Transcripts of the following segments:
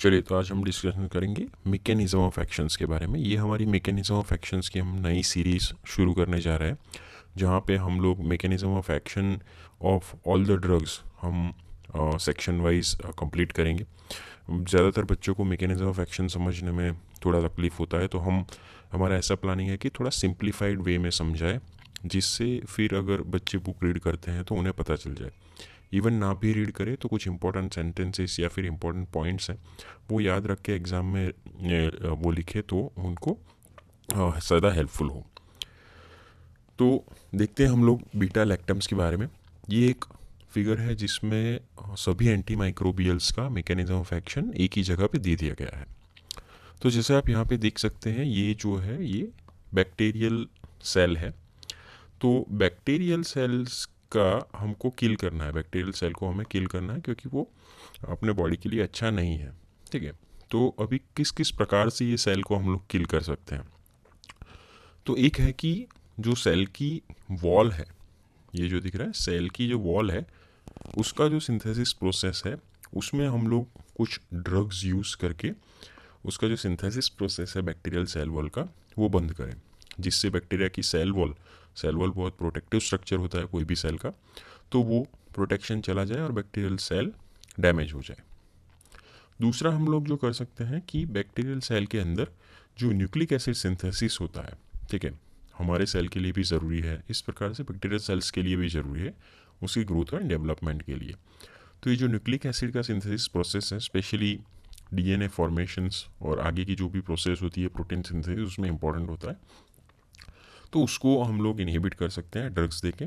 चलिए, तो आज हम डिस्कशन करेंगे मैकेनिज्म ऑफ एक्शंस के बारे में। ये हमारी मैकेनिज्म ऑफ एक्शंस की हम नई सीरीज़ शुरू करने जा रहे हैं, जहाँ पे हम लोग mechanism of action of all the drugs हम सेक्शन वाइज कंप्लीट करेंगे। ज़्यादातर बच्चों को मैकेनिज्म ऑफ एक्शन समझने में थोड़ा तकलीफ़ होता है, तो हमारा ऐसा प्लानिंग है कि थोड़ा सिंप्लीफाइड वे में समझाए, जिससे फिर अगर बच्चे बुक रीड करते हैं तो उन्हें पता चल जाए। इवन ना भी रीड करें तो कुछ इंपॉर्टेंट सेंटेंसेस या फिर इंपॉर्टेंट पॉइंट्स हैं वो याद रख के एग्ज़ाम में वो लिखे तो उनको ज़्यादा हेल्पफुल हो। तो देखते हैं हम लोग बीटा लैक्टम्स के बारे में। ये एक फिगर है जिसमें सभी एंटी माइक्रोबियल्स का मैकेनिज्म ऑफ एक्शन एक ही जगह पे दे दिया गया है। तो जैसे आप यहाँ पे देख सकते हैं, ये जो है ये बैक्टीरियल सेल है। तो बैक्टीरियल सेल्स का हमको किल करना है, बैक्टीरियल सेल को हमें किल करना है क्योंकि वो अपने बॉडी के लिए अच्छा नहीं है। ठीक है, तो अभी किस किस प्रकार से ये सेल को हम लोग किल कर सकते हैं। तो एक है कि जो सेल की वॉल है, ये जो दिख रहा है सेल की जो वॉल है, उसका जो सिंथेसिस प्रोसेस है उसमें हम लोग कुछ ड्रग्स यूज़ करके उसका जो सिंथेसिस प्रोसेस है बैक्टीरियल सेल वॉल का वो बंद करें, जिससे बैक्टीरिया की सेल वॉल बहुत प्रोटेक्टिव स्ट्रक्चर होता है कोई भी सेल का, तो वो प्रोटेक्शन चला जाए और बैक्टीरियल सेल डैमेज हो जाए। दूसरा हम लोग जो कर सकते हैं कि बैक्टीरियल सेल के अंदर जो न्यूक्लिक एसिड सिंथेसिस होता है, ठीक है, हमारे सेल के लिए भी ज़रूरी है, इस प्रकार से बैक्टीरियल सेल्स के लिए भी ज़रूरी है उसकी ग्रोथ एंड डेवलपमेंट के लिए। तो ये जो न्यूक्लिक एसिड का सिंथेसिस प्रोसेस है, स्पेशली डीएनए फॉर्मेशंस और आगे की जो भी प्रोसेस होती है प्रोटीन सिंथेसिस, उसमें इंपॉर्टेंट होता है, तो उसको हम लोग इनहिबिट कर सकते हैं ड्रग्स देके।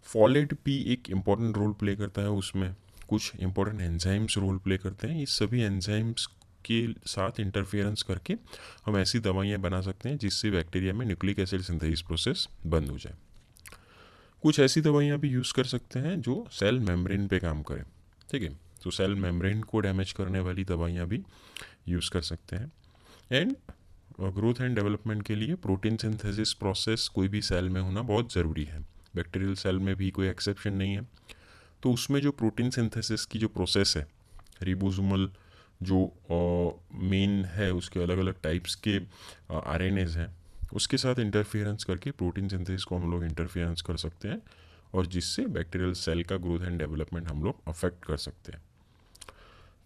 फॉलेट भी एक इम्पॉर्टेंट रोल प्ले करता है, उसमें कुछ इंपॉर्टेंट एंजाइम्स रोल प्ले करते हैं। इस सभी एंजाइम्स के साथ इंटरफेरेंस करके हम ऐसी दवाइयाँ बना सकते हैं जिससे बैक्टीरिया में न्यूक्लिक एसिड सिंथेसिस प्रोसेस बंद हो जाए। कुछ ऐसी दवाइयाँ भी यूज़ कर सकते हैं जो सेल मेम्ब्रेन पे काम करें। ठीक है, तो सेल मेम्ब्रेन को डैमेज करने वाली दवाइयाँ भी यूज़ कर सकते हैं। एंड ग्रोथ एंड डेवलपमेंट के लिए प्रोटीन सिंथेसिस प्रोसेस कोई भी सेल में होना बहुत ज़रूरी है। बैक्टीरियल सेल में भी कोई एक्सेप्शन नहीं है। तो उसमें जो प्रोटीन सिंथेसिस की जो प्रोसेस है, रिबोसोमल जो मेन है, उसके अलग अलग टाइप्स के आरएनएज हैं, उसके साथ इंटरफेरेंस करके प्रोटीन सिंथेसिस को हम लोग इंटरफेरेंस कर सकते हैं और जिससे बैक्टीरियल सेल का ग्रोथ एंड डेवलपमेंट हम लोग अफेक्ट कर सकते हैं।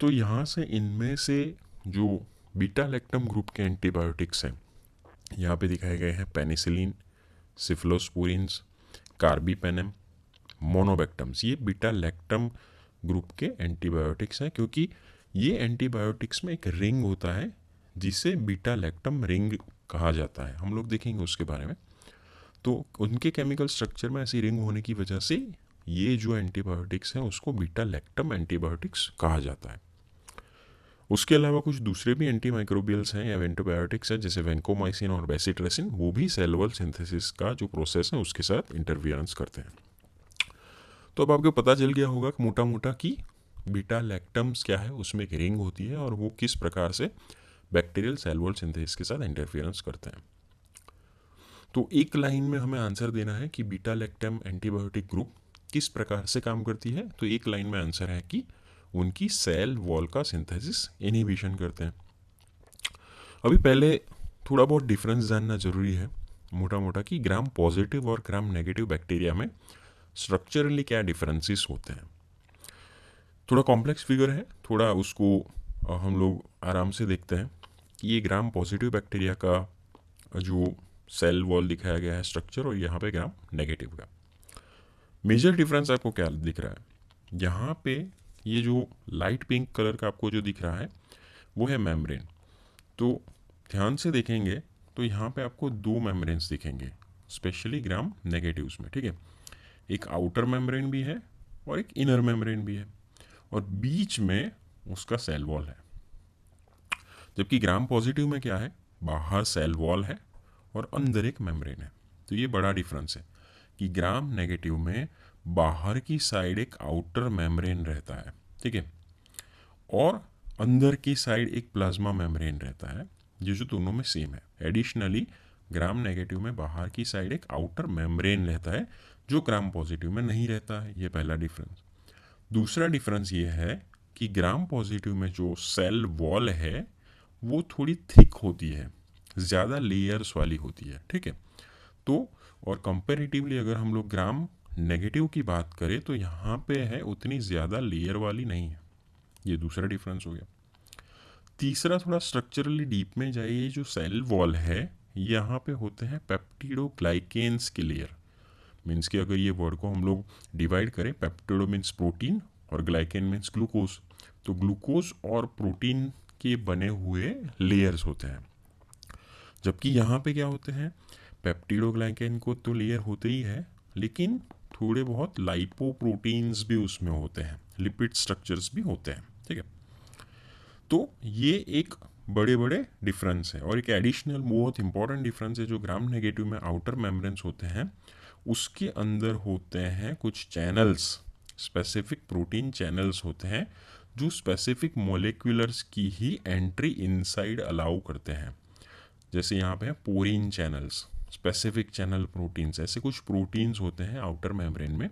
तो यहाँ से इनमें से जो बीटा लैक्टम ग्रुप के एंटीबायोटिक्स हैं, यहाँ पे दिखाए गए हैं पेनिसिलिन, सिफ्लोस्पोरिन्स, कार्बीपेनम, मोनोबैक्टम्स। ये बीटा लैक्टम ग्रुप के एंटीबायोटिक्स हैं, क्योंकि ये एंटीबायोटिक्स में एक रिंग होता है जिसे बीटा लैक्टम रिंग कहा जाता है। हम लोग देखेंगे उसके बारे में। तो उनके केमिकल स्ट्रक्चर में ऐसी रिंग होने की वजह से ये जो एंटीबायोटिक्स हैं उसको बीटा लैक्टम एंटीबायोटिक्स कहा जाता है। उसके अलावा कुछ दूसरे भी एंटी माइक्रोबियल्स हैं या एंटीबायोटिक्स हैं, जैसे वेंकोमाइसिन और बेसिट्रेसिन, वो भी सेल वॉल सिंथेसिस का जो प्रोसेस है उसके साथ इंटरफियरेंस करते हैं। तो अब आपको पता चल गया होगा मोटा मोटा कि बीटा लैक्टम्स क्या है, उसमें एक रिंग होती है और वो किस प्रकार से बैक्टीरियल सेल वॉल सिंथेसिस के साथ इंटरफियरेंस करते हैं। तो एक लाइन में हमें आंसर देना है कि बीटा लैक्टम एंटीबायोटिक ग्रुप किस प्रकार से काम करती है। तो एक लाइन में आंसर है कि उनकी सेल वॉल का सिंथेसिस इनहिबिशन करते हैं। अभी पहले थोड़ा बहुत डिफरेंस जानना जरूरी है, मोटा मोटा, कि ग्राम पॉजिटिव और ग्राम नेगेटिव बैक्टीरिया में स्ट्रक्चरली क्या डिफरेंसेस होते हैं। थोड़ा कॉम्प्लेक्स फिगर है, थोड़ा उसको हम लोग आराम से देखते हैं कि ये ग्राम पॉजिटिव बैक्टीरिया का जो सेल वॉल दिखाया गया है स्ट्रक्चर, और यहाँ पे ग्राम नेगेटिव का मेजर डिफरेंस आपको क्या दिख रहा है। यहाँ पे ये जो लाइट पिंक कलर का आपको जो दिख रहा है वो है मेम्ब्रेन। तो ध्यान से देखेंगे तो यहाँ पे आपको दो मेम्ब्रेन्स दिखेंगे, स्पेशली ग्राम नेगेटिव्स में। ठीक है, एक आउटर मेम्ब्रेन भी है और एक इनर मेम्ब्रेन भी है, और बीच में उसका सेल वॉल है। जबकि ग्राम पॉजिटिव में क्या है, बाहर सेल वॉल है और अंदर एक मेम्ब्रेन है। तो ये बड़ा डिफरेंस है कि ग्राम नेगेटिव में बाहर की साइड एक आउटर मेम्ब्रेन रहता है, ठीक है, और अंदर की साइड एक प्लाज्मा मेम्ब्रेन रहता है, ये जो दोनों में सेम है। एडिशनली ग्राम नेगेटिव में बाहर की साइड एक आउटर मेम्ब्रेन रहता है, जो ग्राम पॉजिटिव में नहीं रहता है। ये पहला डिफरेंस। दूसरा डिफरेंस ये है कि ग्राम पॉजिटिव में जो सेल वॉल है वो थोड़ी थिक होती है, ज़्यादा लेयर्स वाली होती है, ठीक है। तो और कंपैरेटिवली अगर हम लोग ग्राम नेगेटिव की बात करें तो यहाँ पे है उतनी ज़्यादा लेयर वाली नहीं है। ये दूसरा डिफरेंस हो गया। तीसरा, थोड़ा स्ट्रक्चरली डीप में जाइए, जो सेल वॉल है यहाँ पे होते हैं पेप्टिडोग्लाइकेन्स के लेयर। मीन्स कि अगर ये वर्ड को हम लोग डिवाइड करें, पेप्टिडो मीन्स प्रोटीन और ग्लाइकेन मीन्स ग्लूकोज, तो ग्लूकोज और प्रोटीन के बने हुए लेयर्स होते हैं। जबकि यहाँ पे क्या होते हैं, पेप्टिडोग्लाइकेन को तो लेयर होते ही है, लेकिन थोड़े बहुत लाइपोप्रोटीन्स भी उसमें होते हैं, लिपिड स्ट्रक्चर्स भी होते हैं, ठीक है। तो ये एक बड़े बड़े डिफरेंस है। और एक एडिशनल बहुत इंपॉर्टेंट डिफरेंस है, जो ग्राम नेगेटिव में आउटर मेम्ब्रेन्स होते हैं उसके अंदर होते हैं कुछ चैनल्स, स्पेसिफिक प्रोटीन चैनल्स होते हैं जो स्पेसिफिक मोलिकुलर्स की ही एंट्री इनसाइड अलाउ करते हैं। जैसे यहाँ पे है पोरीन चैनल्स, स्पेसिफिक चैनल प्रोटीन्स, ऐसे कुछ प्रोटीन्स होते हैं आउटर मेम्ब्रेन में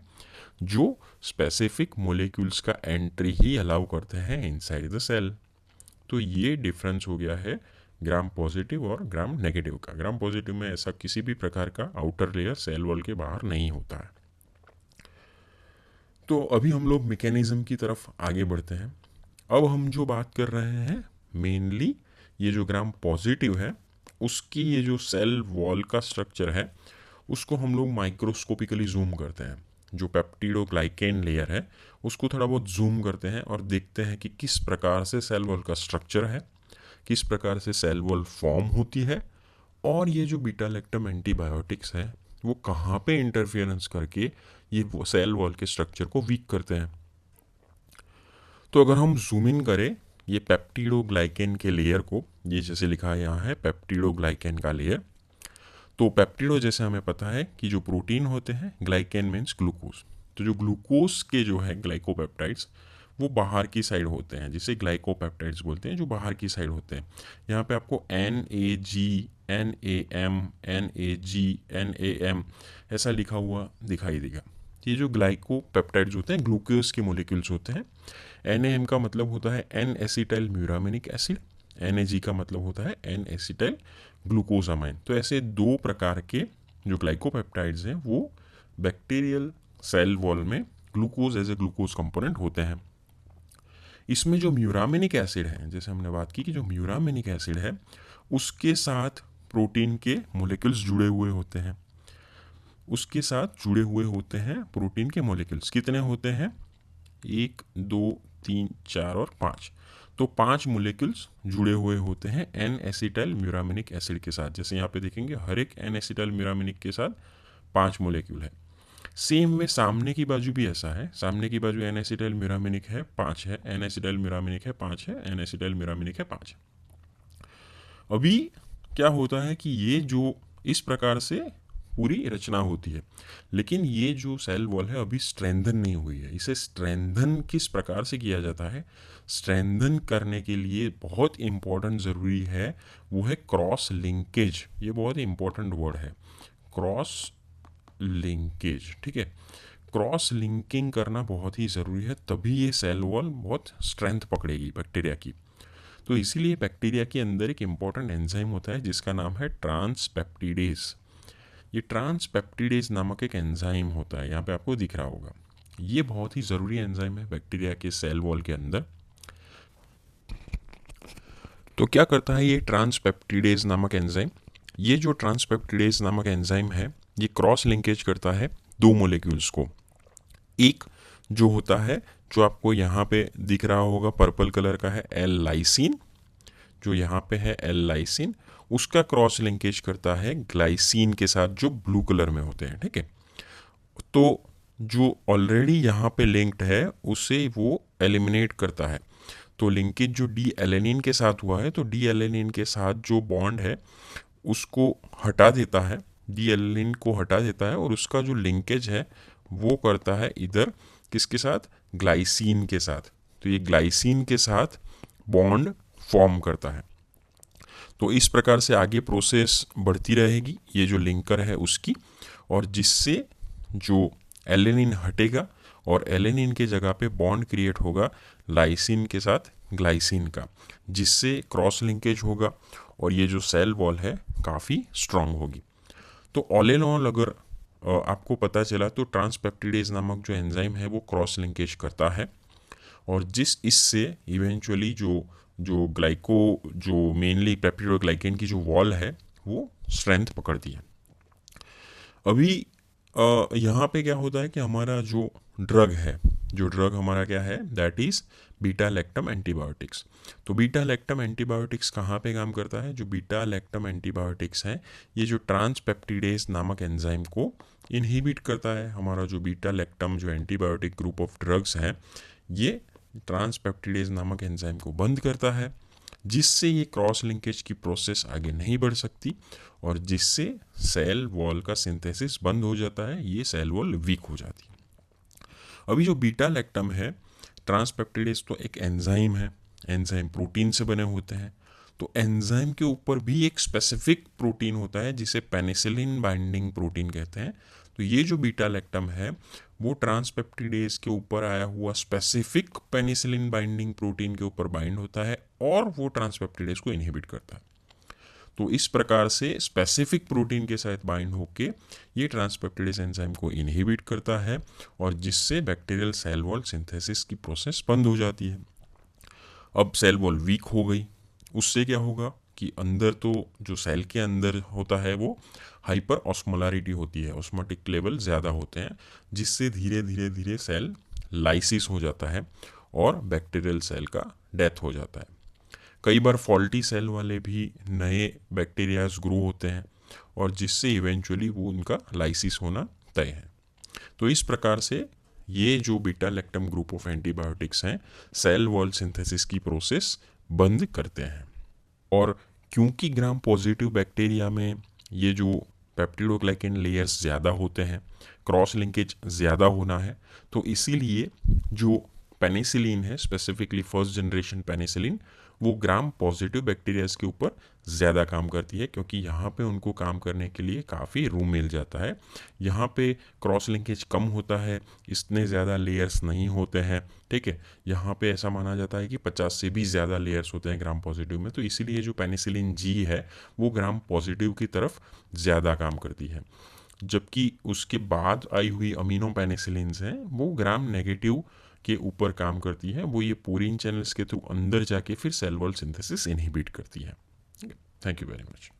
जो स्पेसिफिक मोलिक्यूल्स का एंट्री ही अलाउ करते हैं इनसाइड द सेल। तो ये डिफरेंस हो गया है ग्राम पॉजिटिव और ग्राम नेगेटिव का। ग्राम पॉजिटिव में ऐसा किसी भी प्रकार का आउटर लेयर सेल वॉल के बाहर नहीं होता है। तो अभी हम लोग मैकेनिज्म की तरफ आगे बढ़ते हैं। अब हम जो बात कर रहे हैं मेनली ये जो ग्राम पॉजिटिव है उसकी ये जो सेल वॉल का स्ट्रक्चर है उसको हम लोग माइक्रोस्कोपिकली जूम करते हैं। जो पेप्टिडोग्लाइकेन लेयर है उसको थोड़ा बहुत जूम करते हैं और देखते हैं कि किस प्रकार से सेल वॉल का स्ट्रक्चर है, किस प्रकार से सेल वॉल फॉर्म होती है, और ये जो बीटा लैक्टम एंटीबायोटिक्स है वो कहाँ पे इंटरफियरेंस करके ये सेल वॉल के स्ट्रक्चर को वीक करते हैं। तो अगर हम जूम इन करें ये पेप्टिडोग्लाइकेन के लेयर को, ये जैसे लिखा है यहाँ है पेप्टिडोग्लाइकेन का लेयर। तो पेप्टिडो जैसे हमें पता है कि जो प्रोटीन होते हैं, ग्लाइकेन मीन्स ग्लूकोज, तो जो ग्लूकोज के जो है ग्लाइकोपेप्टाइड्स वो बाहर की साइड होते हैं, जिसे ग्लाइकोपेप्टाइड्स बोलते हैं, जो बाहर की साइड होते हैं। यहाँ पे आपको NAG, NAM, NAG, NAM ऐसा लिखा हुआ दिखाई देगा। ये जो ग्लाइकोपेप्टाइड्स होते हैं ग्लूकोज के मोलिक्यूल्स होते हैं। NAM का मतलब होता है एन एसिटाइल म्यूरामिनिक एसिड, NAG का मतलब होता है एन एसिटाइल ग्लूकोजामाइन। तो ऐसे दो प्रकार के जो ग्लाइकोपेप्टाइड्स हैं वो बैक्टीरियल सेल वॉल में glucose as a glucose component होते हैं। इसमें जो म्यूरामिनिक एसिड है, जैसे हमने बात की कि जो म्यूरामिनिक एसिड है उसके साथ प्रोटीन के मोलिक्यूल्स जुड़े हुए होते हैं, उसके साथ जुड़े हुए होते हैं प्रोटीन के मोलिक्यूल्स। कितने होते हैं? 1, 2, 3, 4 और 5। तो 5 मोलिक्यूल्स जुड़े हुए होते हैं एन एसिटाइल म्यूरामिनिक एसिड के साथ। जैसे यहाँ पे देखेंगे हर एक एन एसिटाइल म्यूरामिनिक के साथ 5 मोलिक्यूल है। सेम में सामने की बाजू भी ऐसा है, सामने की बाजू एन एसिटाइल म्यूरामिनिक है 5 है, एन एसिटाइल म्यूरामिनिक है 5 है, एन एसिटाइल म्यूरामिनिक है 5 है। अभी क्या होता है कि ये जो इस प्रकार से पूरी रचना होती है, लेकिन ये जो सेल वॉल है अभी स्ट्रेंथन नहीं हुई है। इसे स्ट्रेंथन किस प्रकार से किया जाता है? स्ट्रेंथन करने के लिए बहुत इंपॉर्टेंट ज़रूरी है वो है क्रॉस लिंकेज। ये बहुत इंपॉर्टेंट वर्ड है, क्रॉस लिंकेज, ठीक है। क्रॉस लिंकिंग करना बहुत ही ज़रूरी है, तभी ये सेल वॉल बहुत स्ट्रेंथ पकड़ेगी बैक्टीरिया की। तो इसीलिए बैक्टीरिया के अंदर एक इम्पॉर्टेंट एंजाइम होता है जिसका नाम है ट्रांसपेप्टिडेज। ये ट्रांसपेप्टिडेज नामक एक एंजाइम होता है, यहाँ पे आपको दिख रहा होगा। ये बहुत ही ज़रूरी एंजाइम है बैक्टीरिया के सेल वॉल के अंदर। तो क्या करता है ये ट्रांसपेप्टिडेज नामक एंजाइम? ये जो ट्रांसपेप्टिडेज नामक एंजाइम है ये क्रॉस लिंकेज करता है दो मोलिक्यूल्स को। एक जो होता है जो आपको यहाँ पे दिख रहा होगा पर्पल कलर का है एल लाइसिन, जो यहाँ पे है एल लाइसिन, उसका क्रॉस लिंकेज करता है ग्लाइसिन के साथ जो ब्लू कलर में होते हैं, ठीक है। तो जो ऑलरेडी यहाँ पे लिंक्ड है उसे वो एलिमिनेट करता है। तो लिंकेज जो डी एलेनिन के साथ हुआ है तो डी एलेनिन के साथ जो बॉन्ड है उसको हटा देता है, डी एलेनिन को हटा देता है और उसका जो लिंकेज है वो करता है इधर किसके साथ? ग्लाइसिन के साथ। तो ये ग्लाइसिन के साथ बॉन्ड फॉर्म करता है। तो इस प्रकार से आगे प्रोसेस बढ़ती रहेगी ये जो लिंकर है उसकी, और जिससे जो एलेनिन हटेगा और एलेनिन के जगह पे बॉन्ड क्रिएट होगा लाइसिन के साथ ग्लाइसिन का, जिससे क्रॉस लिंकेज होगा और ये जो सेल वॉल है काफ़ी स्ट्रांग होगी। तो ऑल इन ऑल अगर आपको पता चला तो ट्रांसपेप्टिडेज नामक जो एंजाइम है वो क्रॉस लिंकेज करता है, और इससे इवेंचुअली जो मेनली पेप्टिडोग्लाइकेन की जो वॉल है वो स्ट्रेंथ पकड़ती है। अभी यहाँ पे क्या होता है कि हमारा जो ड्रग हमारा क्या है, that is beta lactam antibiotics. तो बीटा लैक्टम एंटीबायोटिक्स कहाँ पे काम करता है? जो बीटा लैक्टम एंटीबायोटिक्स है ये जो ट्रांसपेप्टिडेज नामक एंजाइम को इनहिबिट करता है। हमारा जो बीटा लैक्टम जो एंटीबायोटिक ग्रुप ऑफ ड्रग्स हैं ये ट्रांसपेप्टिडेज नामक एंजाइम को बंद करता है, जिससे ये क्रॉस लिंकेज की प्रोसेस आगे नहीं बढ़ सकती और जिससे सेल वॉल का सिंथेसिस बंद हो जाता है, ये सेल वॉल वीक हो जाती है। अभी जो बीटा लैक्टम है, ट्रांसपेप्टिडेज तो एक एंजाइम है, एंजाइम प्रोटीन से बने होते हैं, तो एंजाइम के ऊपर भी एक स्पेसिफिक प्रोटीन होता है जिसे पेनिसिलिन बाइंडिंग प्रोटीन कहते हैं। तो ये जो बीटा लैक्टम है वो ट्रांसपेप्टिडेज के ऊपर आया हुआ स्पेसिफिक पेनिसिलिन बाइंडिंग प्रोटीन के ऊपर बाइंड होता है और वो ट्रांसपेप्टिडेज को इनहिबिट करता है। तो इस प्रकार से स्पेसिफिक प्रोटीन के साथ बाइंड होके ये ट्रांसपेप्टिडेज एंजाइम को इनहिबिट करता है और जिससे बैक्टीरियल सेल वॉल सिंथेसिस की प्रोसेस बंद हो जाती है। अब सेल वॉल वीक हो गई, उससे क्या होगा कि अंदर तो जो सेल के अंदर होता है वो हाइपर ऑस्मोलारिटी होती है, ऑस्मोटिक लेवल ज़्यादा होते हैं, जिससे धीरे धीरे धीरे सेल लाइसिस हो जाता है और बैक्टीरियल सेल का डेथ हो जाता है। कई बार फॉल्टी सेल वाले भी नए बैक्टीरियाज ग्रो होते हैं और जिससे इवेंचुअली वो उनका लाइसिस होना तय है। तो इस प्रकार से ये जो beta lactam group of antibiotics हैं सेल वॉल सिंथेसिस की प्रोसेस बंद करते हैं। और क्योंकि ग्राम पॉजिटिव बैक्टीरिया में ये जो पेप्टिडोग्लाइकेन लेयर्स ज़्यादा होते हैं, क्रॉस लिंकेज ज़्यादा होना है, तो इसीलिए जो पेनिसिलिन है, स्पेसिफिकली फर्स्ट जनरेशन पेनिसिलिन, वो ग्राम पॉजिटिव बैक्टीरियाज के ऊपर ज़्यादा काम करती है, क्योंकि यहाँ पे उनको काम करने के लिए काफ़ी रूम मिल जाता है। यहाँ पे क्रॉस लिंकेज कम होता है, इतने ज़्यादा लेयर्स नहीं होते हैं, ठीक है। यहाँ पे ऐसा माना जाता है कि 50 से भी ज़्यादा लेयर्स होते हैं ग्राम पॉजिटिव में, तो इसीलिए जो पेनिसिलिन जी है वो ग्राम पॉजिटिव की तरफ ज़्यादा काम करती है, जबकि उसके बाद आई हुई अमीनो पेनिसिलिन्स हैं वो ग्राम नेगेटिव के ऊपर काम करती है। वो ये पोरीन चैनल्स के थ्रू अंदर जाके फिर सेल वॉल सिंथेसिस इनहिबिट करती है। Thank you very much.